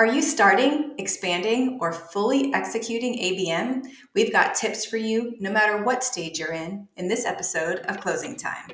Are you starting, expanding, or fully executing ABM? We've got tips for you no matter what stage you're in this episode of Closing Time.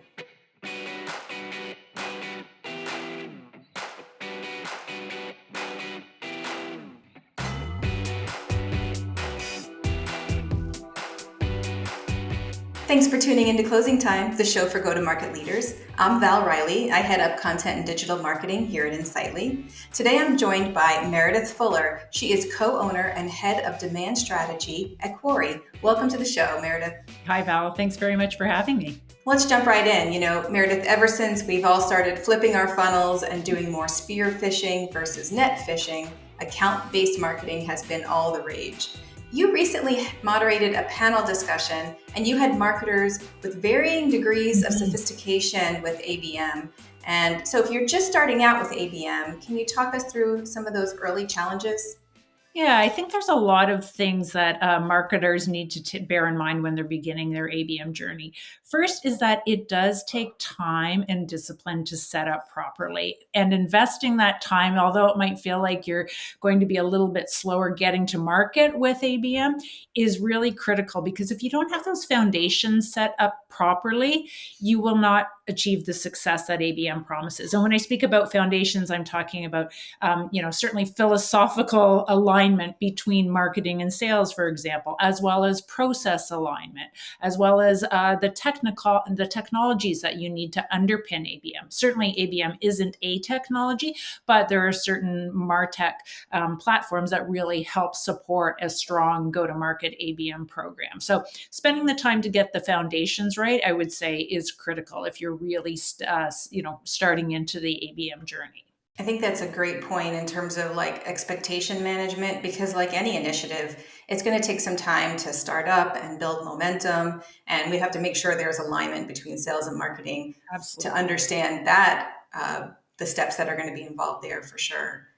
Thanks for tuning into Closing Time, the show for go-to-market leaders. I'm Val Riley. I head up content and digital marketing here at Insightly. Today I'm joined by Meredith Fuller. She is co-owner and head of demand strategy at Quarry. Welcome to the show, Meredith. Hi, Val. Thanks very much for having me. Let's jump right in. Meredith, ever since we've all started flipping our funnels and doing more spear fishing versus net fishing, account-based marketing has been all the rage. You recently moderated a panel discussion and you had marketers with varying degrees of sophistication with ABM. And so if you're just starting out with ABM, can you talk us through some of those early challenges? Yeah, I think there's a lot of things that marketers need to bear in mind when they're beginning their ABM journey. First is that it does take time and discipline to set up properly. And investing that time, although it might feel like you're going to be a little bit slower getting to market with ABM, is really critical because if you don't have those foundations set up properly, you will not achieve the success that ABM promises. And when I speak about foundations, I'm talking about, certainly philosophical alignment between marketing and sales, for example, as well as process alignment, as well as the technologies that you need to underpin ABM. Certainly, ABM isn't a technology, but there are certain MarTech platforms that really help support a strong go-to-market ABM program. So, spending the time to get the foundations right, I would say, is critical if you're really, starting into the ABM journey. I think that's a great point in terms of like expectation management, because like any initiative, it's going to take some time to start up and build momentum. And we have to make sure there's alignment between sales and marketing. Absolutely. To understand that, the steps that are going to be involved there for sure.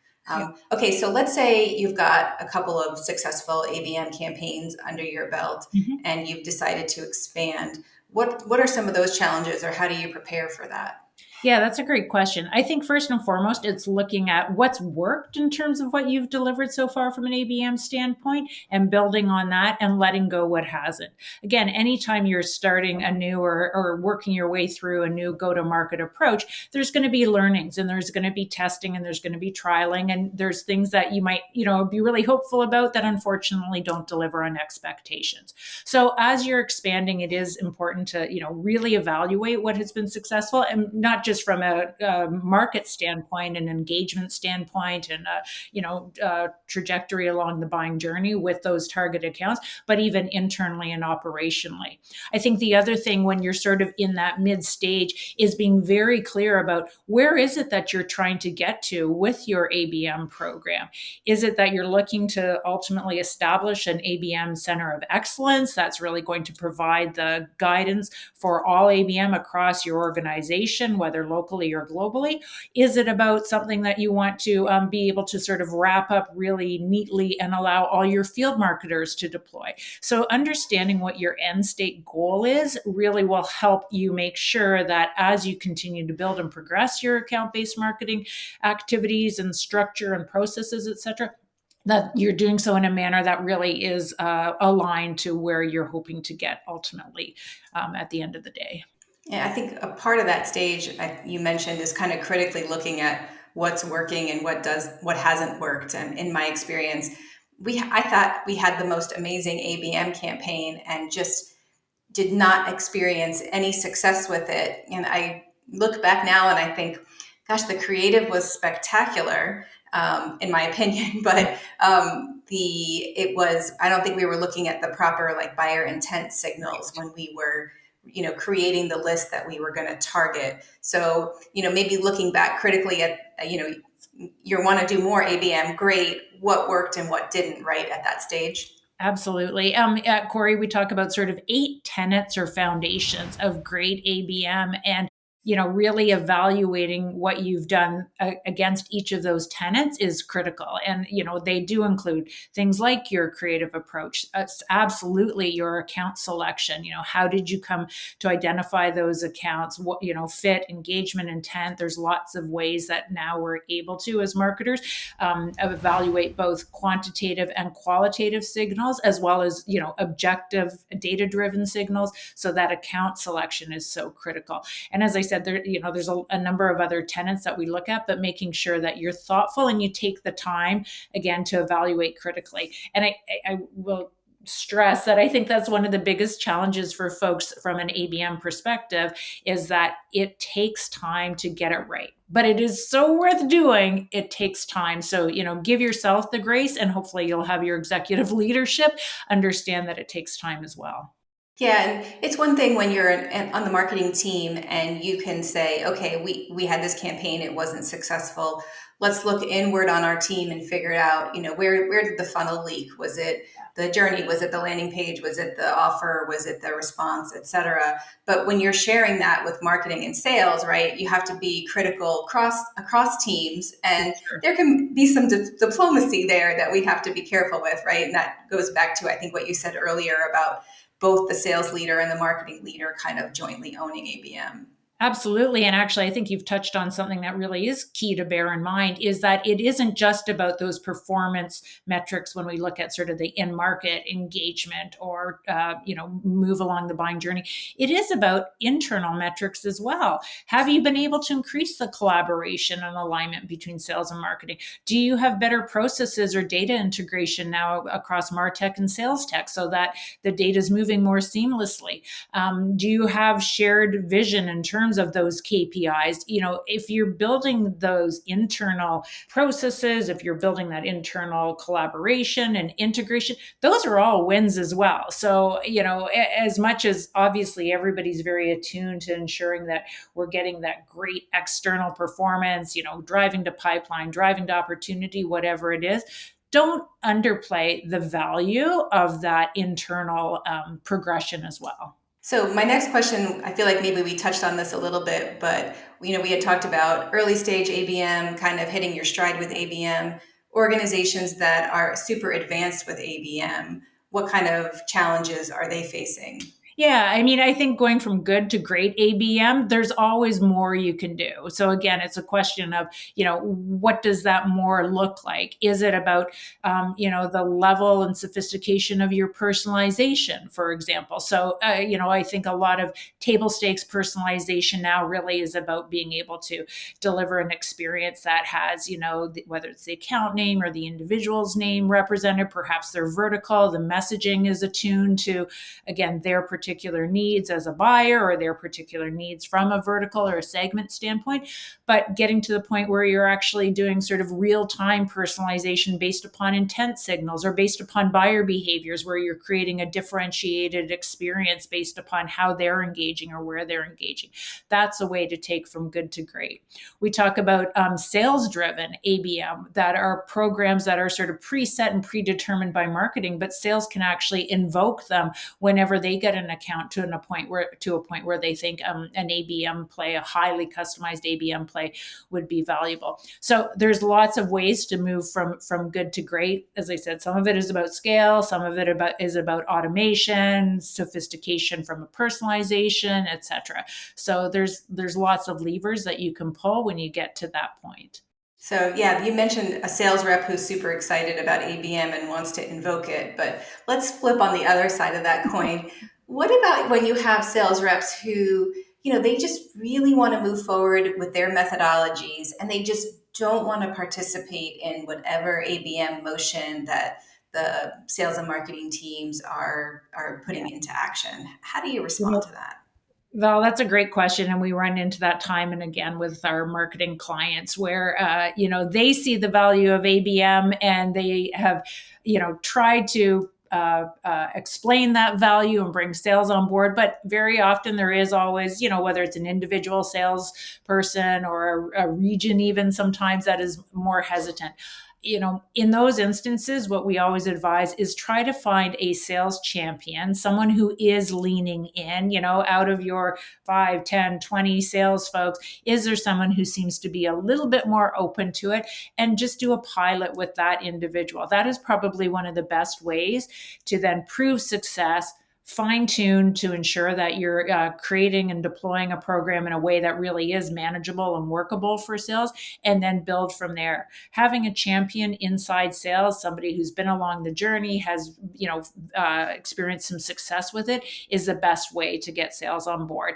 Okay, so let's say you've got a couple of successful ABM campaigns under your belt and you've decided to expand. What are some of those challenges, or how do you prepare for that? Yeah, that's a great question. I think first and foremost, it's looking at what's worked in terms of what you've delivered so far from an ABM standpoint and building on that and letting go what hasn't. Again, anytime you're starting a new or working your way through a new go-to-market approach, there's going to be learnings and there's going to be testing and there's going to be trialing and there's things that you might, be really hopeful about that unfortunately don't deliver on expectations. So as you're expanding, it is important to, really evaluate what has been successful and not just from a market standpoint and engagement standpoint and trajectory along the buying journey with those target accounts, but even internally and operationally. I think the other thing when you're sort of in that mid stage is being very clear about where is it that you're trying to get to with your ABM program. Is it that you're looking to ultimately establish an ABM center of excellence that's really going to provide the guidance for all ABM across your organization, whether locally or globally? Is it about something that you want to be able to sort of wrap up really neatly and allow all your field marketers to deploy? So understanding what your end state goal is really will help you make sure that as you continue to build and progress your account-based marketing activities and structure and processes, et cetera, that you're doing so in a manner that really is aligned to where you're hoping to get ultimately at the end of the day. Yeah, I think a part of that stage you mentioned is kind of critically looking at what's working and what hasn't worked. And in my experience, I thought we had the most amazing ABM campaign and just did not experience any success with it. And I look back now and I think, gosh, the creative was spectacular, in my opinion, but I don't think we were looking at the proper like buyer intent signals when we were creating the list that we were going to target. So, maybe looking back critically at, you want to do more ABM, great. What worked and what didn't, right, at that stage? Absolutely. At Quarry, we talk about sort of 8 tenets or foundations of great ABM. And really evaluating what you've done against each of those tenets is critical. And, they do include things like your creative approach, absolutely your account selection. How did you come to identify those accounts? What, fit, engagement, intent. There's lots of ways that now we're able to, as marketers, evaluate both quantitative and qualitative signals, as well as, objective data driven signals. So that account selection is so critical. And as I said, there's a number of other tenets that we look at, but making sure that you're thoughtful and you take the time again to evaluate critically. And I will stress that I think that's one of the biggest challenges for folks from an ABM perspective, is that it takes time to get it right. But it is so worth doing. It takes time. So, give yourself the grace, and hopefully you'll have your executive leadership understand that it takes time as well. Yeah, and it's one thing when you're on the marketing team and you can say, okay, we had this campaign, it wasn't successful. Let's look inward on our team and figure out, where did the funnel leak? Was it the journey? Was it the landing page? Was it the offer? Was it the response, et cetera? But when you're sharing that with marketing and sales, right, you have to be critical across teams, and Sure. there can be some diplomacy there that we have to be careful with, right? And that goes back to, I think, what you said earlier about both the sales leader and the marketing leader kind of jointly owning ABM. Absolutely. And actually, I think you've touched on something that really is key to bear in mind, is that it isn't just about those performance metrics when we look at sort of the in-market engagement or, move along the buying journey. It is about internal metrics as well. Have you been able to increase the collaboration and alignment between sales and marketing? Do you have better processes or data integration now across MarTech and sales tech so that the data is moving more seamlessly? Do you have shared vision in terms of those KPIs? If you're building those internal processes, if you're building that internal collaboration and integration, those are all wins as well. So, as much as obviously everybody's very attuned to ensuring that we're getting that great external performance, driving to pipeline, driving to opportunity, whatever it is, don't underplay the value of that internal progression as well. So my next question, I feel like maybe we touched on this a little bit, but we had talked about early stage ABM, kind of hitting your stride with ABM, organizations that are super advanced with ABM. What kind of challenges are they facing? Yeah, I mean, I think going from good to great ABM, there's always more you can do. So again, it's a question of, what does that more look like? Is it about, the level and sophistication of your personalization, for example? So, I think a lot of table stakes personalization now really is about being able to deliver an experience that has, whether it's the account name or the individual's name represented, perhaps their vertical, the messaging is attuned to, again, their particular needs as a buyer or their particular needs from a vertical or a segment standpoint, but getting to the point where you're actually doing sort of real-time personalization based upon intent signals or based upon buyer behaviors, where you're creating a differentiated experience based upon how they're engaging or where they're engaging. That's a way to take from good to great. We talk about sales-driven ABM, that are programs that are sort of preset and predetermined by marketing, but sales can actually invoke them whenever they get an account to a point where they think an ABM play, a highly customized ABM play, would be valuable. So there's lots of ways to move from good to great. As I said, some of it is about scale, some of it is about automation, sophistication from a personalization, etc. So there's lots of levers that you can pull when you get to that point. So yeah, you mentioned a sales rep who's super excited about ABM and wants to invoke it, but let's flip on the other side of that coin. What about when you have sales reps who, they just really want to move forward with their methodologies and they just don't want to participate in whatever ABM motion that the sales and marketing teams are putting into action? How do you respond to that? Val, that's a great question. And we run into that time and again with our marketing clients where, they see the value of ABM and they have, tried to explain that value and bring sales on board. But very often there is always, whether it's an individual salesperson or a region, even sometimes that is more hesitant. In those instances, what we always advise is try to find a sales champion, someone who is leaning in, out of your 5, 10, 20 sales folks. Is there someone who seems to be a little bit more open to it? And just do a pilot with that individual. That is probably one of the best ways to then prove success, fine tune to ensure that you're creating and deploying a program in a way that really is manageable and workable for sales, and then build from there. Having a champion inside sales, somebody who's been along the journey, has experienced some success with it, is the best way to get sales on board,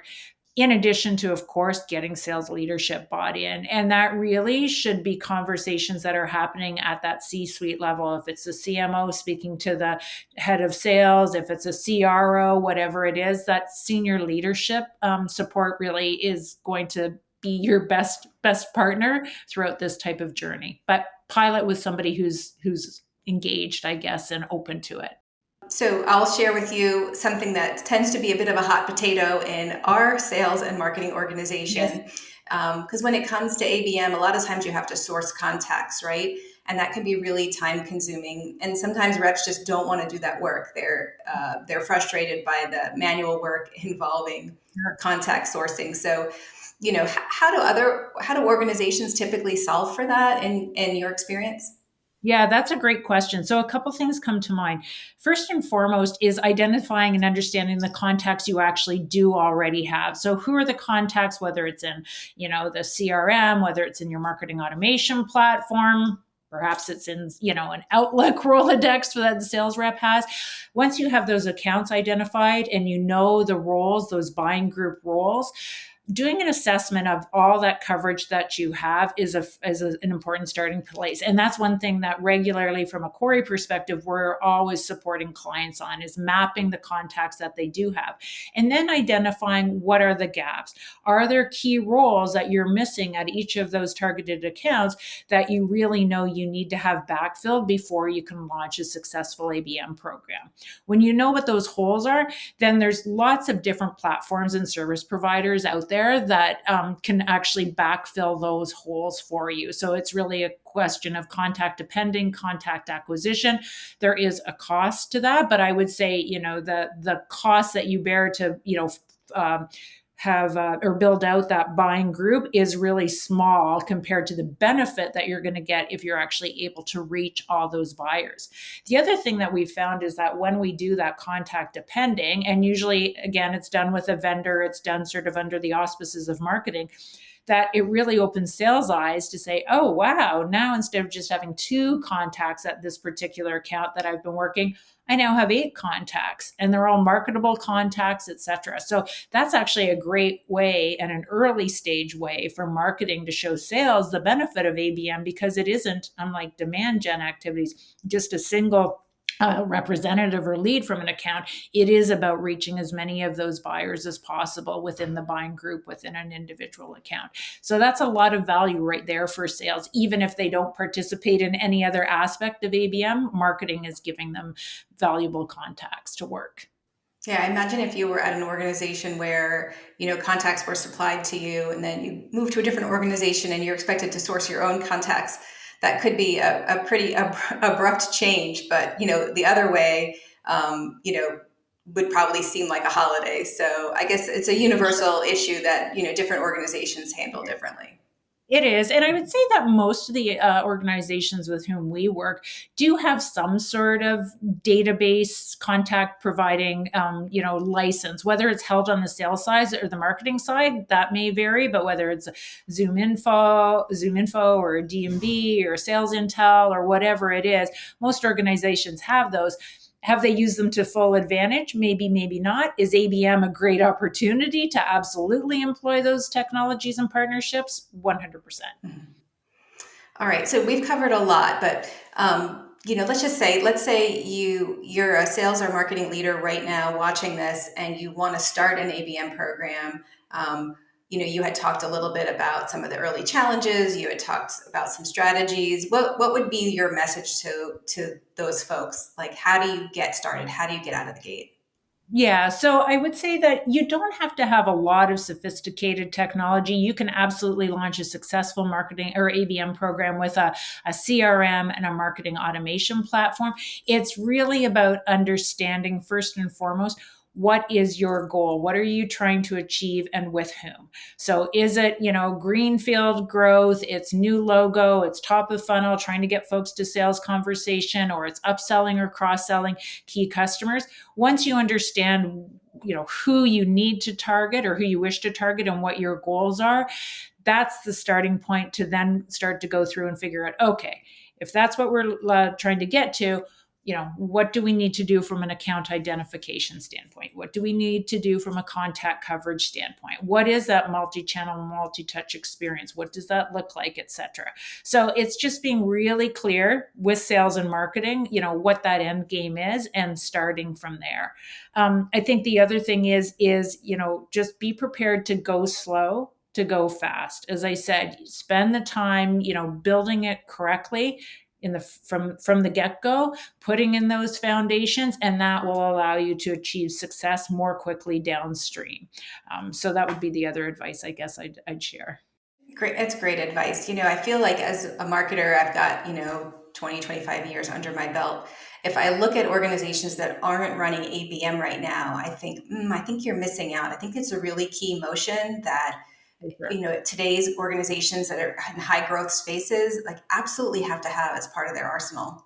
in addition to, of course, getting sales leadership bought in. And that really should be conversations that are happening at that C-suite level. If it's the CMO speaking to the head of sales, if it's a CRO, whatever it is, that senior leadership support really is going to be your best partner throughout this type of journey. But pilot with somebody who's engaged, I guess, and open to it. So I'll share with you something that tends to be a bit of a hot potato in our sales and marketing organization. Because when it comes to ABM, a lot of times you have to source contacts, right? And that can be really time consuming. And sometimes reps just don't want to do that work. They're frustrated by the manual work involving contact sourcing. So, how do organizations typically solve for that in your experience? Yeah, that's a great question. So, a couple things come to mind. First and foremost is identifying and understanding the contacts you actually do already have. So, who are the contacts, whether it's in, the CRM, whether it's in your marketing automation platform, perhaps it's in, an Outlook Rolodex that the sales rep has. Once you have those accounts identified and you know the roles, those buying group roles, doing an assessment of all that coverage that you have is an important starting place. And that's one thing that regularly, from a Quarry perspective, we're always supporting clients on, is mapping the contacts that they do have. And then identifying what are the gaps. Are there key roles that you're missing at each of those targeted accounts that you really know you need to have backfilled before you can launch a successful ABM program? When you know what those holes are, then there's lots of different platforms and service providers out there that can actually backfill those holes for you. So it's really a question of contact depending, contact acquisition. There is a cost to that, but I would say, the cost that you bear to, have or build out that buying group is really small compared to the benefit that you're going to get if you're actually able to reach all those buyers. The other thing that we found is that when we do that contact depending, and usually, again, it's done with a vendor, it's done sort of under the auspices of marketing, that it really opens sales eyes to say, oh, wow, now instead of just having 2 contacts at this particular account that I've been working, I now have 8 contacts, and they're all marketable contacts, et cetera. So that's actually a great way and an early stage way for marketing to show sales the benefit of ABM, because it isn't, unlike demand gen activities, just a single representative or lead from an account. It is about reaching as many of those buyers as possible within the buying group, within an individual account. So that's a lot of value right there for sales. Even if they don't participate in any other aspect of ABM, marketing is giving them valuable contacts to work. Yeah, I imagine if you were at an organization where, contacts were supplied to you and then you move to a different organization and you're expected to source your own contacts, that could be a pretty abrupt change. But, the other way, would probably seem like a holiday. So I guess it's a universal issue that, different organizations handle differently. It is. And I would say that most of the organizations with whom we work do have some sort of database contact providing, license, whether it's held on the sales side or the marketing side, that may vary, but whether it's Zoom Info or DMB or Sales Intel or whatever it is, most organizations have those. Have they used them to full advantage? Maybe, maybe not. Is ABM a great opportunity to absolutely employ those technologies and partnerships? 100%. All right, so we've covered a lot, but let's say you're a sales or marketing leader right now watching this, and you want to start an ABM program. You had talked a little bit about some of the early challenges. You had talked about some strategies. What would be your message to those folks? Like, how do you get started? How do you get out of the gate? Yeah, so I would say that you don't have to have a lot of sophisticated technology. You can absolutely launch a successful marketing or ABM program with a CRM and a marketing automation platform. It's really about understanding, first and foremost, what is your goal? What are you trying to achieve and with whom? So is it, greenfield growth, it's new logo, it's top of funnel, trying to get folks to sales conversation, or it's upselling or cross-selling key customers? Once you understand who you need to target or who you wish to target and what your goals are, that's the starting point to then start to go through and figure out, okay, if that's what we're trying to get to, what do we need to do from an account identification standpoint? What do we need to do from a contact coverage standpoint? What is that multi-channel, multi-touch experience? What does that look like, et cetera? So it's just being really clear with sales and marketing, what that end game is, and starting from there. I think the other thing is just be prepared to go slow, to go fast. As I said, spend the time, building it correctly from the get-go, putting in those foundations, and that will allow you to achieve success more quickly downstream. So that would be the other advice I guess I'd share. Great. That's great advice. I feel like as a marketer, I've got, 20, 25 years under my belt. If I look at organizations that aren't running ABM right now, I think you're missing out. I think it's a really key motion that, Sure. today's organizations that are in high growth spaces, like absolutely have to have as part of their arsenal.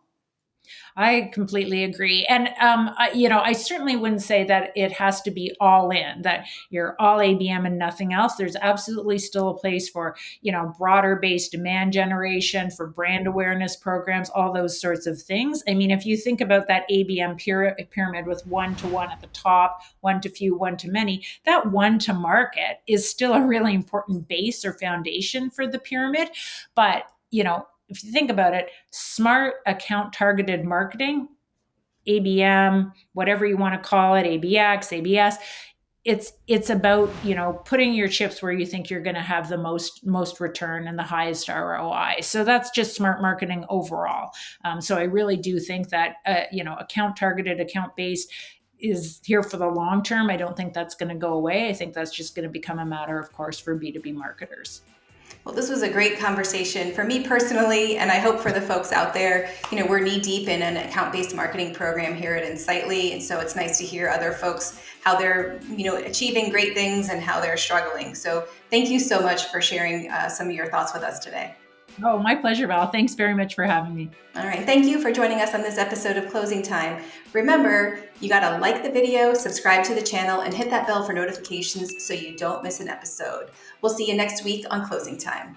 I completely agree. And, I certainly wouldn't say that it has to be all in, that you're all ABM and nothing else. There's absolutely still a place for, broader based demand generation, for brand awareness programs, all those sorts of things. I mean, if you think about that ABM pyramid with one to one at the top, one to few, one to many, that one to market is still a really important base or foundation for the pyramid. But, if you think about it, smart account targeted marketing, ABM, whatever you want to call it, ABX, ABS, it's about putting your chips where you think you're going to have the most return and the highest ROI. So that's just smart marketing overall. So I really do think that account targeted, account based is here for the long term. I don't think that's going to go away. I think that's just going to become a matter of course for B2B marketers. Well, this was a great conversation for me personally, and I hope for the folks out there. We're knee deep in an account-based marketing program here at Insightly, and so it's nice to hear other folks how they're, achieving great things and how they're struggling. So thank you so much for sharing some of your thoughts with us today. Oh, my pleasure, Val. Thanks very much for having me. All right. Thank you for joining us on this episode of Closing Time. Remember, you got to like the video, subscribe to the channel, and hit that bell for notifications so you don't miss an episode. We'll see you next week on Closing Time.